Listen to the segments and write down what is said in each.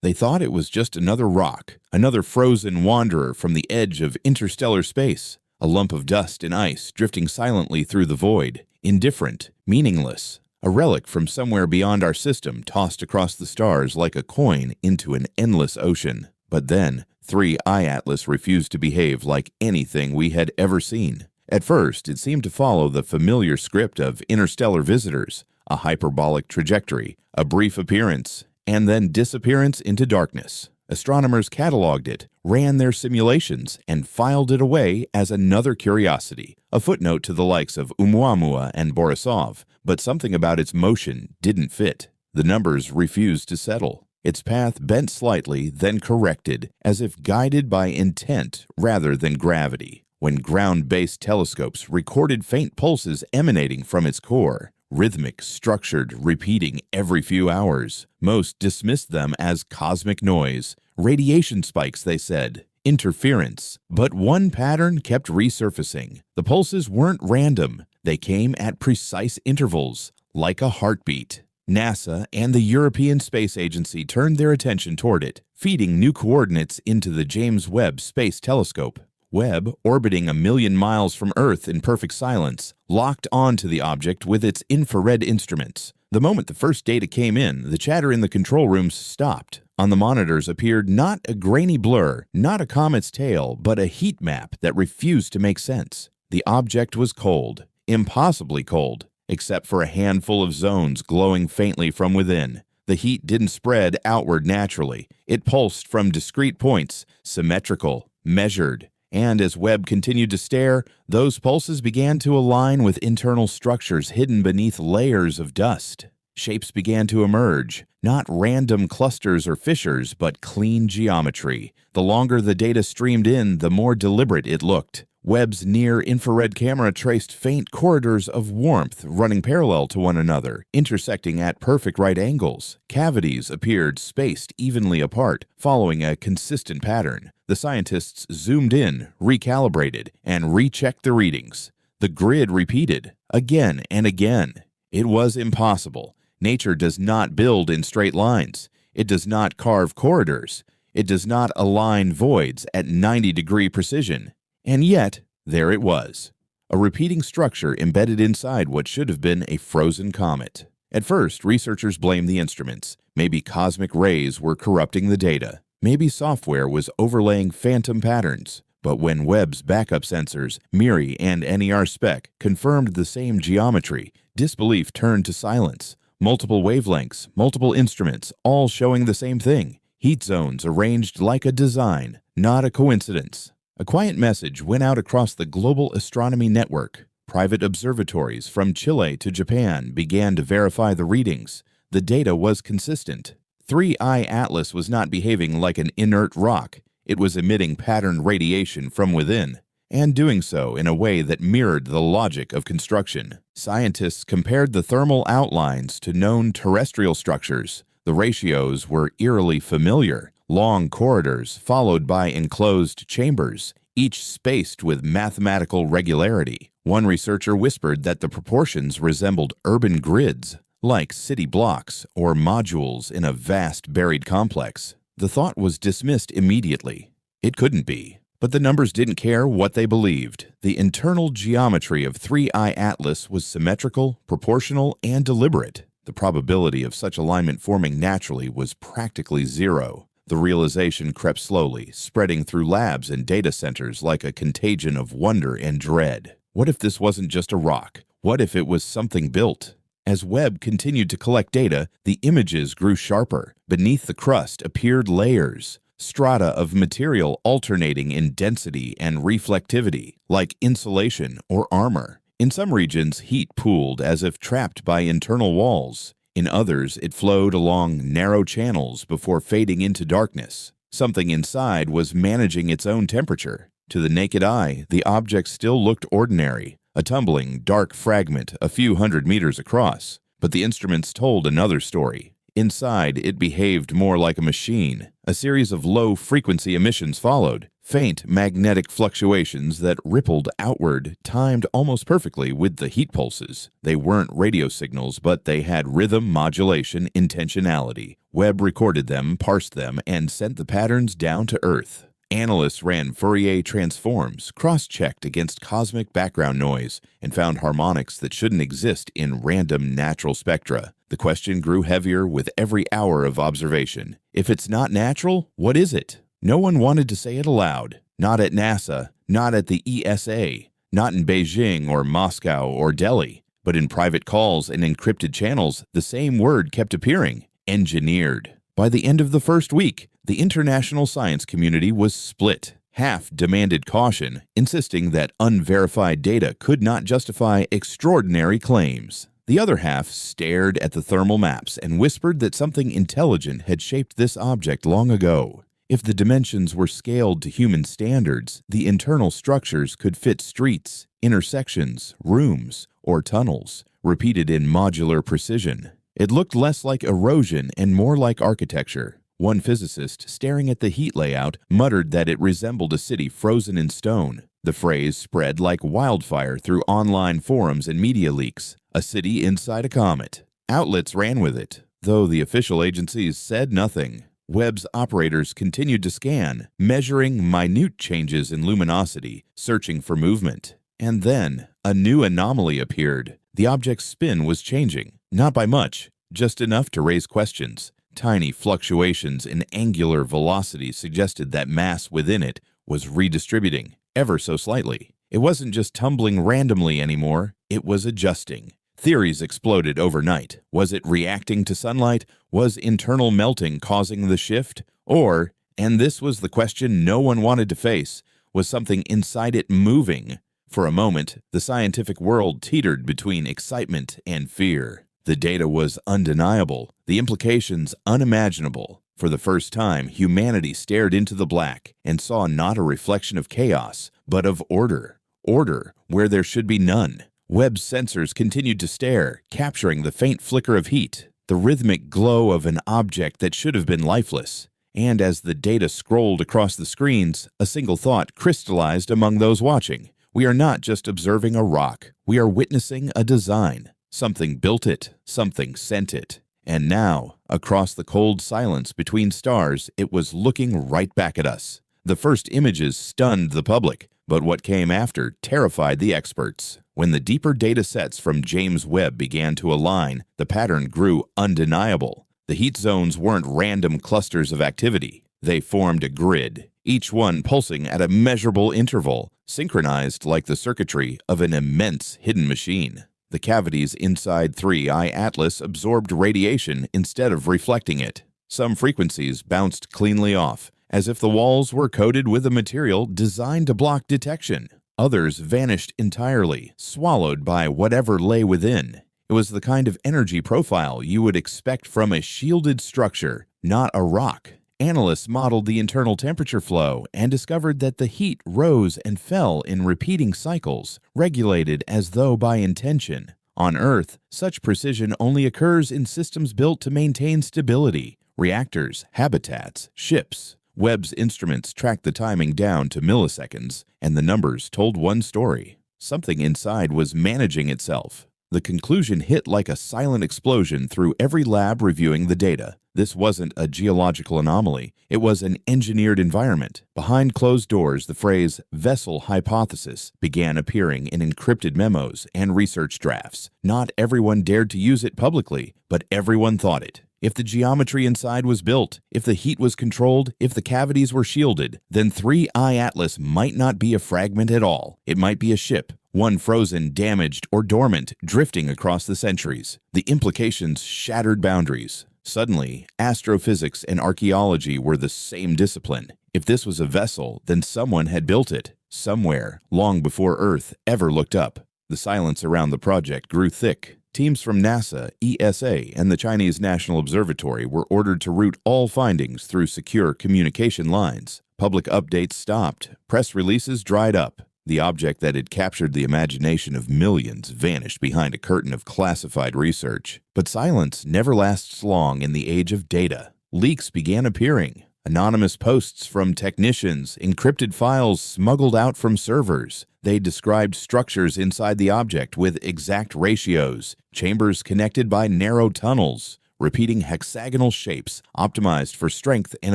They thought it was just another rock, another frozen wanderer from the edge of interstellar space, a lump of dust and ice drifting silently through the void, indifferent, meaningless, a relic from somewhere beyond our system tossed across the stars like a coin into an endless ocean. But then, 3I-ATLAS refused to behave like anything we had ever seen. At first, it seemed to follow the familiar script of interstellar visitors, a hyperbolic trajectory, a brief appearance, and then disappearance into darkness. Astronomers cataloged it, ran their simulations, and filed it away as another curiosity, a footnote to the likes of Oumuamua and Borisov, but something about its motion didn't fit. The numbers refused to settle. Its path bent slightly, then corrected, as if guided by intent rather than gravity. When ground-based telescopes recorded faint pulses emanating from its core, rhythmic, structured, repeating every few hours, most dismissed them as cosmic noise. Radiation spikes, they said. Interference. But one pattern kept resurfacing. The pulses weren't random. They came at precise intervals, like a heartbeat. NASA and the European Space Agency turned their attention toward it, feeding new coordinates into the James Webb Space Telescope. Webb, orbiting 1,000,000 miles from Earth in perfect silence, locked onto the object with its infrared instruments. The moment the first data came in, the chatter in the control rooms stopped. On the monitors appeared not a grainy blur, not a comet's tail, but a heat map that refused to make sense. The object was cold, impossibly cold, except for a handful of zones glowing faintly from within. The heat didn't spread outward naturally. It pulsed from discrete points, symmetrical, measured. And as Webb continued to stare, those pulses began to align with internal structures hidden beneath layers of dust. Shapes began to emerge, not random clusters or fissures, but clean geometry. The longer the data streamed in, the more deliberate it looked. Webb's near-infrared camera traced faint corridors of warmth running parallel to one another, intersecting at perfect right angles. Cavities appeared spaced evenly apart, following a consistent pattern. The scientists zoomed in, recalibrated, and rechecked the readings. The grid repeated, again and again. It was impossible. Nature does not build in straight lines. It does not carve corridors. It does not align voids at 90-degree precision. And yet, there it was, a repeating structure embedded inside what should have been a frozen comet. At first, researchers blamed the instruments. Maybe cosmic rays were corrupting the data. Maybe software was overlaying phantom patterns. But when Webb's backup sensors, MIRI and NER-SPEC, confirmed the same geometry, disbelief turned to silence. Multiple wavelengths, multiple instruments, all showing the same thing. Heat zones arranged like a design, not a coincidence. A quiet message went out across the global astronomy network. Private observatories from Chile to Japan began to verify the readings. The data was consistent. 3I-ATLAS was not behaving like an inert rock. It was emitting patterned radiation from within, and doing so in a way that mirrored the logic of construction. Scientists compared the thermal outlines to known terrestrial structures. The ratios were eerily familiar. Long corridors followed by enclosed chambers, each spaced with mathematical regularity. One researcher whispered that the proportions resembled urban grids, like city blocks or modules in a vast buried complex. The thought was dismissed immediately. It couldn't be. But the numbers didn't care what they believed. The internal geometry of 3I-ATLAS was symmetrical, proportional, and deliberate. The probability of such alignment forming naturally was practically zero. The realization crept slowly, spreading through labs and data centers like a contagion of wonder and dread. What if this wasn't just a rock? What if it was something built? As Webb continued to collect data, the images grew sharper. Beneath the crust appeared layers, strata of material alternating in density and reflectivity, like insulation or armor. In some regions, heat pooled as if trapped by internal walls. In others, it flowed along narrow channels before fading into darkness. Something inside was managing its own temperature. To the naked eye, the object still looked ordinary, a tumbling, dark fragment a few hundred meters across. But the instruments told another story. Inside, it behaved more like a machine. A series of low-frequency emissions followed, faint magnetic fluctuations that rippled outward, timed almost perfectly with the heat pulses. They weren't radio signals, but they had rhythm, modulation, intentionality. Webb recorded them, parsed them, and sent the patterns down to Earth. Analysts ran Fourier transforms, cross-checked against cosmic background noise, and found harmonics that shouldn't exist in random natural spectra. The question grew heavier with every hour of observation. If it's not natural, what is it? No one wanted to say it aloud. Not at NASA, not at the ESA, not in Beijing or Moscow or Delhi. But in private calls and encrypted channels, the same word kept appearing: engineered. By the end of the first week, the international science community was split. Half demanded caution, insisting that unverified data could not justify extraordinary claims. The other half stared at the thermal maps and whispered that something intelligent had shaped this object long ago. If the dimensions were scaled to human standards, the internal structures could fit streets, intersections, rooms, or tunnels, repeated in modular precision. It looked less like erosion and more like architecture. One physicist, staring at the heat layout, muttered that it resembled a city frozen in stone. The phrase spread like wildfire through online forums and media leaks. A city inside a comet. Outlets ran with it, though the official agencies said nothing. Webb's operators continued to scan, measuring minute changes in luminosity, searching for movement. And then, a new anomaly appeared. The object's spin was changing, not by much, just enough to raise questions. Tiny fluctuations in angular velocity suggested that mass within it was redistributing, ever so slightly. It wasn't just tumbling randomly anymore, it was adjusting. Theories exploded overnight. Was it reacting to sunlight? Was internal melting causing the shift? Or, and this was the question no one wanted to face, was something inside it moving? For a moment, the scientific world teetered between excitement and fear. The data was undeniable, the implications unimaginable. For the first time, humanity stared into the black and saw not a reflection of chaos, but of order. Order where there should be none. Webb's sensors continued to stare, capturing the faint flicker of heat, the rhythmic glow of an object that should have been lifeless. And as the data scrolled across the screens, a single thought crystallized among those watching. We are not just observing a rock, we are witnessing a design. Something built it, something sent it. And now, across the cold silence between stars, it was looking right back at us. The first images stunned the public, but what came after terrified the experts. When the deeper data sets from James Webb began to align, the pattern grew undeniable. The heat zones weren't random clusters of activity. They formed a grid, each one pulsing at a measurable interval, synchronized like the circuitry of an immense hidden machine. The cavities inside 3I-ATLAS absorbed radiation instead of reflecting it. Some frequencies bounced cleanly off, as if the walls were coated with a material designed to block detection. Others vanished entirely, swallowed by whatever lay within. It was the kind of energy profile you would expect from a shielded structure, not a rock. Analysts modeled the internal temperature flow and discovered that the heat rose and fell in repeating cycles, regulated as though by intention. On Earth, such precision only occurs in systems built to maintain stability: reactors, habitats, ships. Webb's instruments tracked the timing down to milliseconds, and the numbers told one story. Something inside was managing itself. The conclusion hit like a silent explosion through every lab reviewing the data. This wasn't a geological anomaly. It was an engineered environment. Behind closed doors, the phrase vessel hypothesis began appearing in encrypted memos and research drafts. Not everyone dared to use it publicly, but everyone thought it. If the geometry inside was built, if the heat was controlled, if the cavities were shielded, then 3I-ATLAS might not be a fragment at all. It might be a ship, one frozen, damaged, or dormant, drifting across the centuries. The implications shattered boundaries. Suddenly, astrophysics and archaeology were the same discipline. If this was a vessel, then someone had built it, somewhere, long before Earth ever looked up. The silence around the project grew thick. Teams from NASA, ESA, and the Chinese National Observatory were ordered to route all findings through secure communication lines. Public updates stopped. Press releases dried up. The object that had captured the imagination of millions vanished behind a curtain of classified research. But silence never lasts long in the age of data. Leaks began appearing. Anonymous posts from technicians, encrypted files smuggled out from servers. They described structures inside the object with exact ratios, chambers connected by narrow tunnels, repeating hexagonal shapes optimized for strength and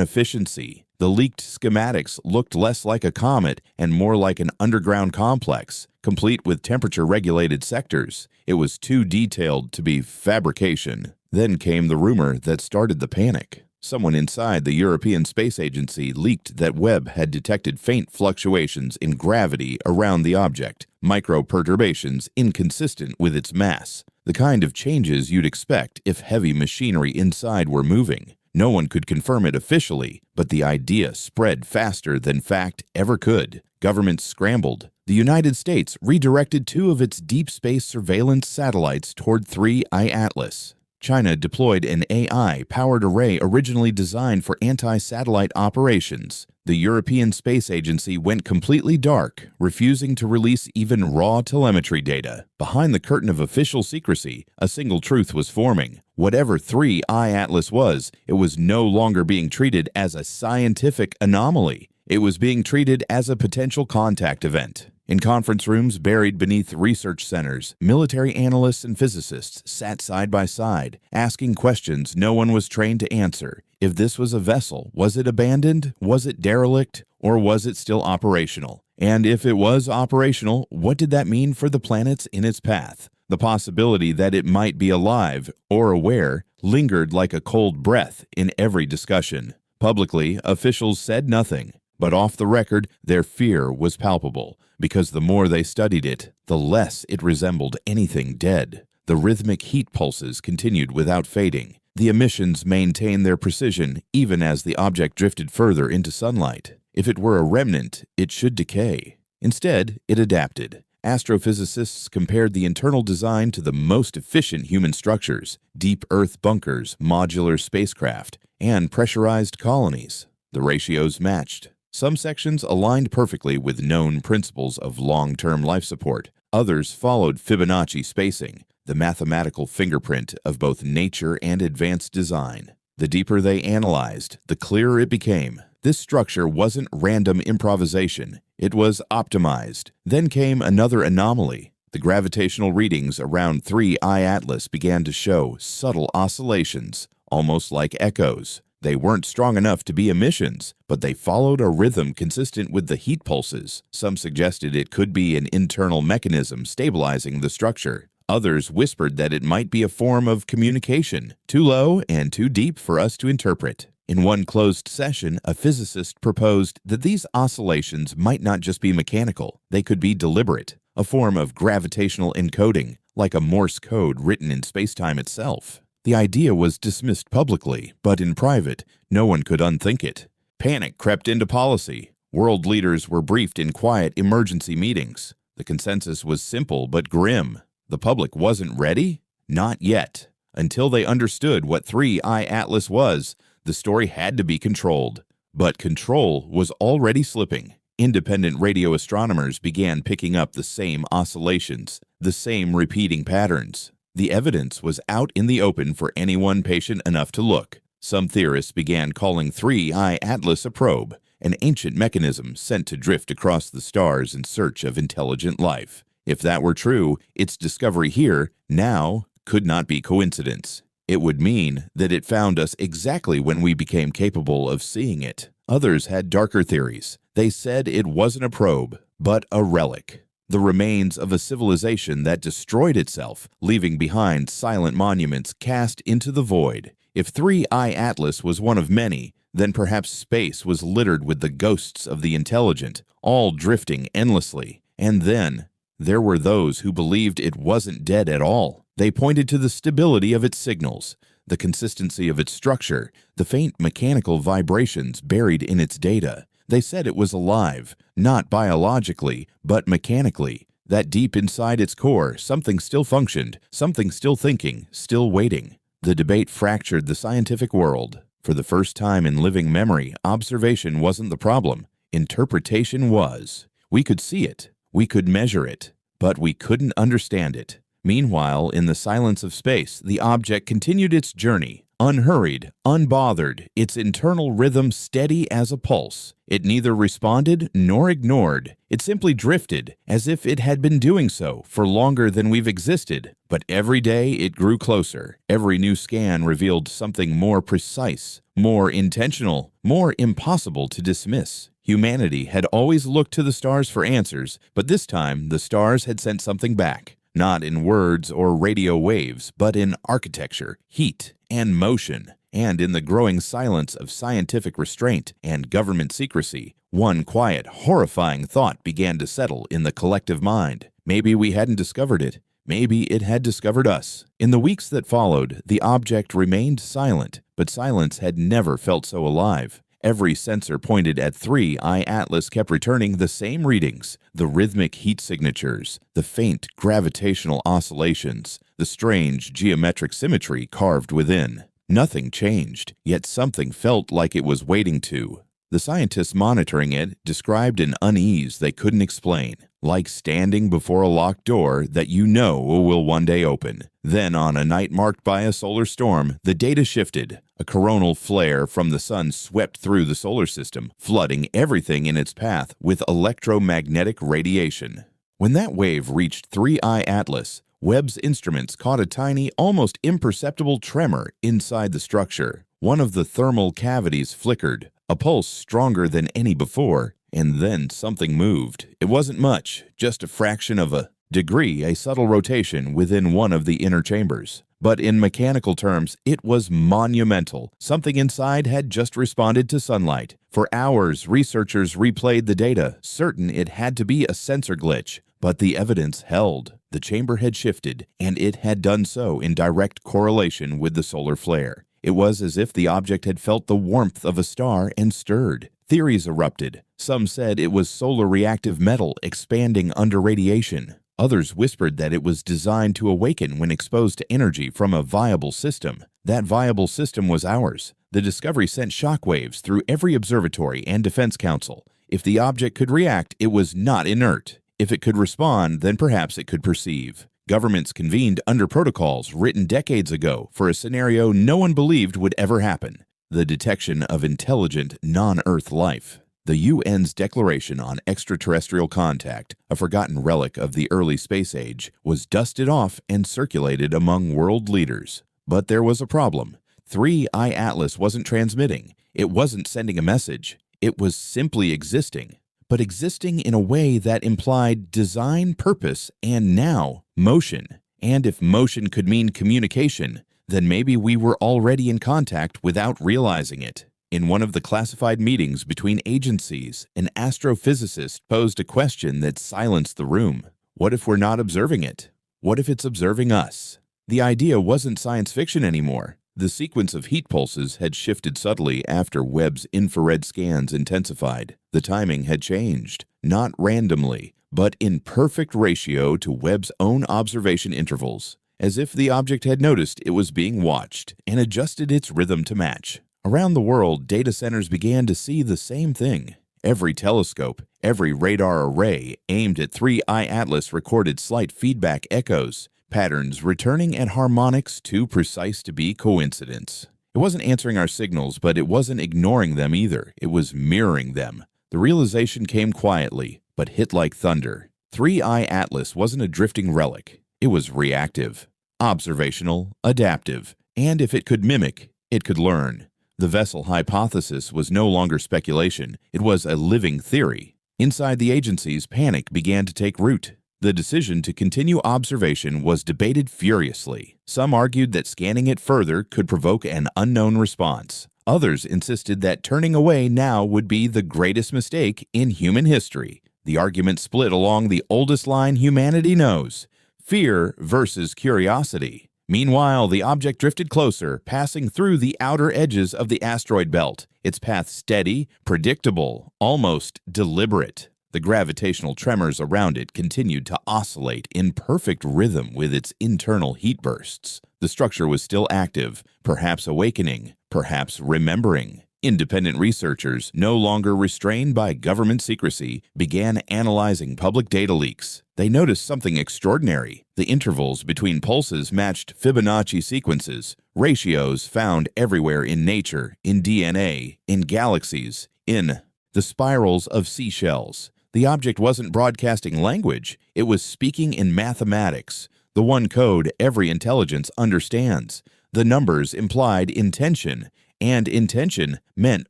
efficiency. The leaked schematics looked less like a comet and more like an underground complex, complete with temperature-regulated sectors. It was too detailed to be fabrication. Then came the rumor that started the panic. Someone inside the European Space Agency leaked that Webb had detected faint fluctuations in gravity around the object, micro-perturbations inconsistent with its mass, the kind of changes you'd expect if heavy machinery inside were moving. No one could confirm it officially, but the idea spread faster than fact ever could. Governments scrambled. The United States redirected 2 of its deep space surveillance satellites toward 3I-ATLAS. China deployed an AI-powered array originally designed for anti-satellite operations. The European Space Agency went completely dark, refusing to release even raw telemetry data. Behind the curtain of official secrecy, a single truth was forming. Whatever 3I-ATLAS was, it was no longer being treated as a scientific anomaly. It was being treated as a potential contact event. In conference rooms buried beneath research centers, military analysts and physicists sat side by side, asking questions no one was trained to answer. If this was a vessel, was it abandoned? Was it derelict? Or was it still operational? And if it was operational, what did that mean for the planets in its path? The possibility that it might be alive or aware lingered like a cold breath in every discussion. Publicly, officials said nothing, but off the record, their fear was palpable, because the more they studied it, the less it resembled anything dead. The rhythmic heat pulses continued without fading. The emissions maintained their precision even as the object drifted further into sunlight. If it were a remnant, it should decay. Instead, it adapted. Astrophysicists compared the internal design to the most efficient human structures: deep Earth bunkers, modular spacecraft, and pressurized colonies. The ratios matched. Some sections aligned perfectly with known principles of long-term life support. Others followed Fibonacci spacing, the mathematical fingerprint of both nature and advanced design. The deeper they analyzed, the clearer it became. This structure wasn't random improvisation. It was optimized. Then came another anomaly. The gravitational readings around 3I-ATLAS began to show subtle oscillations, almost like echoes. They weren't strong enough to be emissions, but they followed a rhythm consistent with the heat pulses. Some suggested it could be an internal mechanism stabilizing the structure. Others whispered that it might be a form of communication, too low and too deep for us to interpret. In one closed session, a physicist proposed that these oscillations might not just be mechanical, they could be deliberate, a form of gravitational encoding, like a Morse code written in spacetime itself. The idea was dismissed publicly, but in private, no one could unthink it. Panic crept into policy. World leaders were briefed in quiet emergency meetings. The consensus was simple but grim. The public wasn't ready? Not yet. Until they understood what 3I-ATLAS was, the story had to be controlled. But control was already slipping. Independent radio astronomers began picking up the same oscillations, the same repeating patterns. The evidence was out in the open for anyone patient enough to look. Some theorists began calling 3I-ATLAS a probe, an ancient mechanism sent to drift across the stars in search of intelligent life. If that were true, its discovery here, now, could not be coincidence. It would mean that it found us exactly when we became capable of seeing it. Others had darker theories. They said it wasn't a probe, but a relic. The remains of a civilization that destroyed itself, leaving behind silent monuments cast into the void. If 3I-ATLAS was one of many, then perhaps space was littered with the ghosts of the intelligent, all drifting endlessly. And then, there were those who believed it wasn't dead at all. They pointed to the stability of its signals, the consistency of its structure, the faint mechanical vibrations buried in its data. They said it was alive, not biologically, but mechanically, that deep inside its core, something still functioned, something still thinking, still waiting. The debate fractured the scientific world. For the first time in living memory, observation wasn't the problem. Interpretation was. We could see it, we could measure it, but we couldn't understand it. Meanwhile, in the silence of space, the object continued its journey, unhurried, unbothered, its internal rhythm steady as a pulse. It neither responded nor ignored. It simply drifted, as if it had been doing so for longer than we've existed. But every day it grew closer. Every new scan revealed something more precise, more intentional, more impossible to dismiss. Humanity had always looked to the stars for answers, but this time the stars had sent something back. Not in words or radio waves, but in architecture, heat, and motion. And in the growing silence of scientific restraint and government secrecy, one quiet, horrifying thought began to settle in the collective mind. Maybe we hadn't discovered it. Maybe it had discovered us. In the weeks that followed, the object remained silent, but silence had never felt so alive. Every sensor pointed at 3I-ATLAS kept returning the same readings, the rhythmic heat signatures, the faint gravitational oscillations, the strange geometric symmetry carved within. Nothing changed, yet something felt like it was waiting to. The scientists monitoring it described an unease they couldn't explain, like standing before a locked door that you know will one day open. Then, on a night marked by a solar storm, the data shifted. A coronal flare from the sun swept through the solar system, flooding everything in its path with electromagnetic radiation. When that wave reached 3I-ATLAS, Webb's instruments caught a tiny, almost imperceptible tremor inside the structure. One of the thermal cavities flickered, a pulse stronger than any before, and then something moved. It wasn't much, just a fraction of a degree, a subtle rotation within one of the inner chambers. But in mechanical terms, it was monumental. Something inside had just responded to sunlight. For hours, researchers replayed the data, certain it had to be a sensor glitch. But the evidence held. The chamber had shifted, and it had done so in direct correlation with the solar flare. It was as if the object had felt the warmth of a star and stirred. Theories erupted. Some said it was solar reactive metal expanding under radiation. Others whispered that it was designed to awaken when exposed to energy from a viable system. That viable system was ours. The discovery sent shockwaves through every observatory and defense council. If the object could react, it was not inert. If it could respond, then perhaps it could perceive. Governments convened under protocols written decades ago for a scenario no one believed would ever happen: the detection of intelligent, non-Earth life. The UN's Declaration on Extraterrestrial Contact, a forgotten relic of the early space age, was dusted off and circulated among world leaders. But there was a problem. 3I-ATLAS wasn't transmitting. It wasn't sending a message. It was simply existing. But existing in a way that implied design, purpose, and now motion. And if motion could mean communication, then maybe we were already in contact without realizing it. In one of the classified meetings between agencies, an astrophysicist posed a question that silenced the room. What if we're not observing it? What if it's observing us? The idea wasn't science fiction anymore. The sequence of heat pulses had shifted subtly after Webb's infrared scans intensified. The timing had changed, not randomly, but in perfect ratio to Webb's own observation intervals, as if the object had noticed it was being watched and adjusted its rhythm to match. Around the world, data centers began to see the same thing. Every telescope, every radar array aimed at 3I-ATLAS recorded slight feedback echoes, patterns returning at harmonics too precise to be coincidence. It wasn't answering our signals, but it wasn't ignoring them either. It was mirroring them. The realization came quietly, but hit like thunder. 3I-ATLAS wasn't a drifting relic. It was reactive, observational, adaptive, and if it could mimic, it could learn. The vessel hypothesis was no longer speculation. It was a living theory. Inside the agencies, panic began to take root. The decision to continue observation was debated furiously. Some argued that scanning it further could provoke an unknown response. Others insisted that turning away now would be the greatest mistake in human history. The argument split along the oldest line humanity knows: fear versus curiosity. Meanwhile, the object drifted closer, passing through the outer edges of the asteroid belt, its path steady, predictable, almost deliberate. The gravitational tremors around it continued to oscillate in perfect rhythm with its internal heat bursts. The structure was still active, perhaps awakening, perhaps remembering. Independent researchers, no longer restrained by government secrecy, began analyzing public data leaks. They noticed something extraordinary. The intervals between pulses matched Fibonacci sequences, ratios found everywhere in nature, in DNA, in galaxies, in the spirals of seashells. The object wasn't broadcasting language, it was speaking in mathematics, the one code every intelligence understands. The numbers implied intention, and intention meant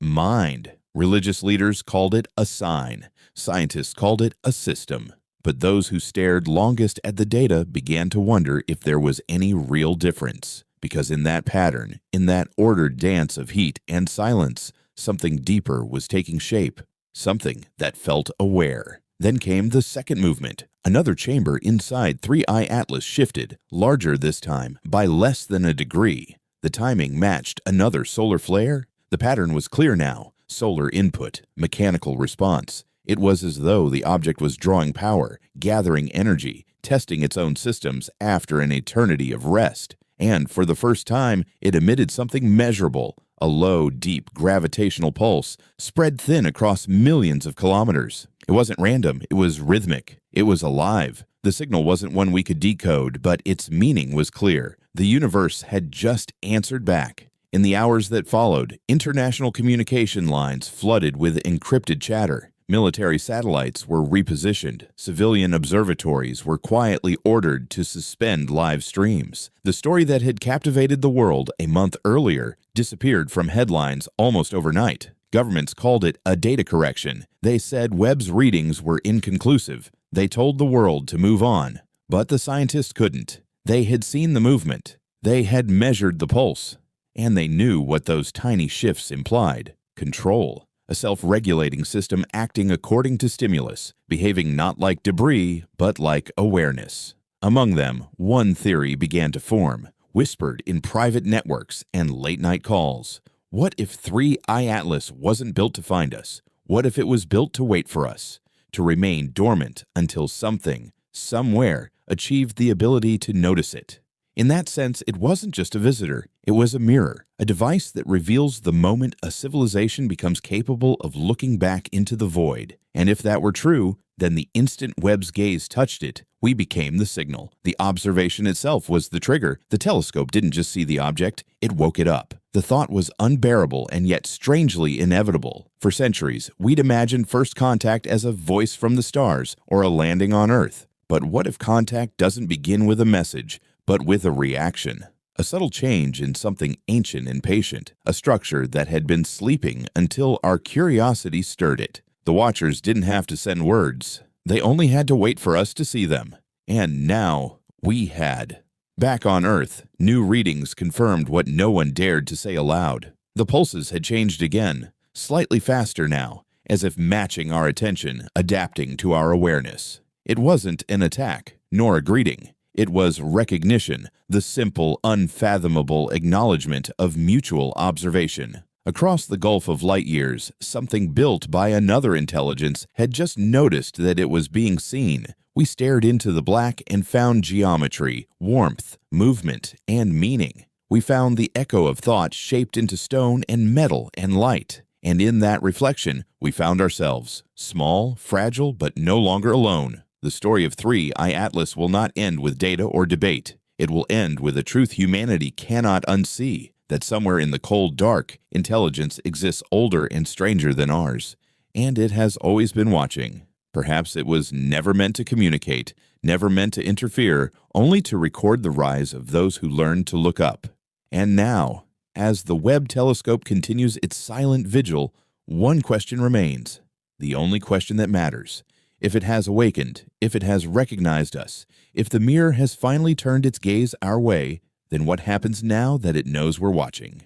mind. Religious leaders called it a sign. Scientists called it a system. But those who stared longest at the data began to wonder if there was any real difference. Because in that pattern, in that ordered dance of heat and silence, something deeper was taking shape, something that felt aware. Then came the second movement. Another chamber inside 3I-ATLAS shifted, larger this time, by less than a degree. The timing matched another solar flare. The pattern was clear now. Solar input, mechanical response. It was as though the object was drawing power, gathering energy, testing its own systems after an eternity of rest. And for the first time, it emitted something measurable, a low, deep gravitational pulse, spread thin across millions of kilometers. It wasn't random, it was rhythmic, it was alive. The signal wasn't one we could decode, but its meaning was clear. The universe had just answered back. In the hours that followed, international communication lines flooded with encrypted chatter. Military satellites were repositioned. Civilian observatories were quietly ordered to suspend live streams. The story that had captivated the world a month earlier disappeared from headlines almost overnight. Governments called it a data correction. They said Webb's readings were inconclusive. They told the world to move on. But the scientists couldn't. They had seen the movement. They had measured the pulse. And they knew what those tiny shifts implied. Control. A self-regulating system acting according to stimulus, behaving not like debris, but like awareness. Among them, one theory began to form, whispered in private networks and late-night calls. What if 3I-ATLAS wasn't built to find us? What if it was built to wait for us? To remain dormant until something, somewhere, achieved the ability to notice it. In that sense, it wasn't just a visitor. It was a mirror, a device that reveals the moment a civilization becomes capable of looking back into the void. And if that were true, then the instant Webb's gaze touched it, we became the signal. The observation itself was the trigger. The telescope didn't just see the object, it woke it up. The thought was unbearable and yet strangely inevitable. For centuries, we'd imagined first contact as a voice from the stars or a landing on Earth. But what if contact doesn't begin with a message, but with a reaction? A subtle change in something ancient and patient, a structure that had been sleeping until our curiosity stirred it. The watchers didn't have to send words. They only had to wait for us to see them. And now, we had. Back on Earth, new readings confirmed what no one dared to say aloud. The pulses had changed again, slightly faster now, as if matching our attention, adapting to our awareness. It wasn't an attack, nor a greeting. It was recognition, the simple, unfathomable acknowledgement of mutual observation. Across the gulf of light years, something built by another intelligence had just noticed that it was being seen. We stared into the black and found geometry, warmth, movement, and meaning. We found the echo of thought shaped into stone and metal and light. And in that reflection, we found ourselves, small, fragile, but no longer alone. The story of 3I-ATLAS will not end with data or debate. It will end with a truth humanity cannot unsee, that somewhere in the cold dark, intelligence exists older and stranger than ours. And it has always been watching. Perhaps it was never meant to communicate, never meant to interfere, only to record the rise of those who learned to look up. And now, as the Webb telescope continues its silent vigil, one question remains, the only question that matters. If it has awakened, if it has recognized us, if the mirror has finally turned its gaze our way, then what happens now that it knows we're watching?